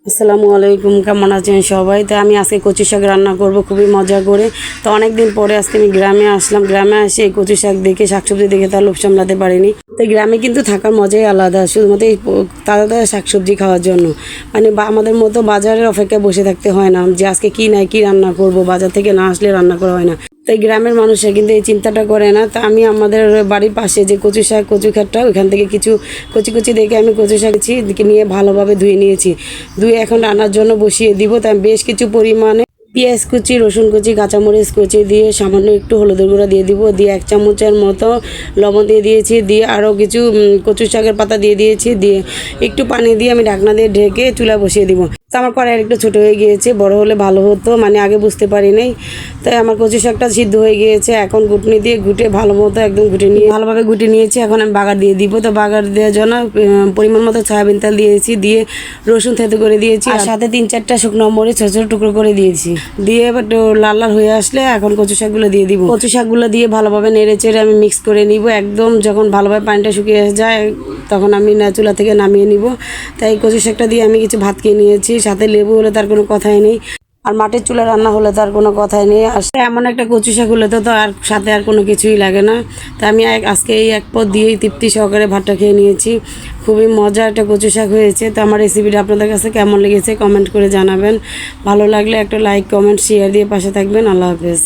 আসসালামু আলাইকুম, কেমন আছেন সবাই? তো আমি আজকে কচু শাক রান্না করব খুবই মজা করে। তো অনেক দিন পরে আজকে আমি গ্রামে আসলাম। গ্রামে এসে এই কচু শাক দেখে, শাকসবজি দেখে তার লোভ সামলাতে পারিনি। তো গ্রামে কিন্তু থাকার মজাই আলাদা, শুধুমাত্র এই তাজা তাজা শাকসবজি খাওয়ার জন্য। মানে আমাদের মতো বাজারের অপেক্ষায় বসে থাকতে হয় না যে আজকে কি নাই কি রান্না করব, বাজার থেকে না আসলে রান্না করা হয় না। তাই গ্রামের মানুষরা কিন্তু এই চিন্তাটা করে না। তা আমি আমাদের বাড়ির পাশে যে কচু শাক, কচু ক্ষেতটা, ওইখান থেকে কিছু কচি কচি দেখে আমি কচু শাকছি নিয়ে ভালোভাবে ধুয়ে নিয়েছি। ধুয়ে এখন রান্নার জন্য বসিয়ে দিব। তাই বেশ কিছু পরিমাণে পেঁয়াজ কুচি, রসুন কুচি, কাঁচামরিচ কুচি দিয়ে সামান্য একটু হলুদের গুঁড়া দিয়ে দিব, দিয়ে 1 চামচের মতো লবণ দিয়ে দিয়েছি, দিয়ে আরও কিছু কচু শাকের পাতা দিয়ে দিয়েছি, দিয়ে একটু পানি দিয়ে আমি ঢাকনা দিয়ে ঢেকে চুলা বসিয়ে দিব। তো আমার কড়াই একটু ছোটো হয়ে গিয়েছে, বড় হলে ভালো হতো, মানে আগে বুঝতে পারি নাই। তাই আমার কচু শাকটা সিদ্ধ হয়ে গিয়েছে। এখন ঘুটনি দিয়ে ঘুটে ভালো মতো একদম ঘুটে নিয়ে ভালোভাবে ঘুটে নিয়েছি। এখন আমি বাগার দিয়ে দিব। তো বাগার দেওয়ার জন্য পরিমাণ মতো সয়াবিন তেল দিয়েছি, দিয়ে রসুন থেতো করে দিয়েছি, আর সাথে 3-4টা শুকনো মরিচ ছোটো ছোটো টুকরো করে দিয়েছি। দিয়ে এবার লাল লাল হয়ে আসলে এখন কচু শাকগুলো দিয়ে দিব। কচু শাকগুলো দিয়ে ভালোভাবে নেড়ে চেড়ে আমি মিক্স করে নিব। একদম যখন ভালোভাবে পানিটা শুকিয়ে যায় তখন আমি চুলা থেকে নামিয়ে নিব। তাই কচু শাকটা দিয়ে আমি কিছু ভাত খেয়ে নিয়েছি। সাথে লেবু হলে তার কোনো কথাই নেই, আর মাটির চুলা রান্না হলে তার কোনো কথাই নেই। আর এমন একটা কচু শাক হলে তো আর সাথে আর কোনো কিছুই লাগে না। তাই আমি আজকে এই এক পদ দিয়েই তৃপ্তি সহকারে ভাতটা খেয়ে নিয়েছি। খুবই মজা একটা কচু শাক হয়েছে। তো আমার রেসিপিটা আপনাদের কাছে কেমন লেগেছে কমেন্ট করে জানাবেন। ভালো লাগলে একটা লাইক, কমেন্ট, শেয়ার দিয়ে পাশে থাকবেন। আল্লাহ হাফেজ।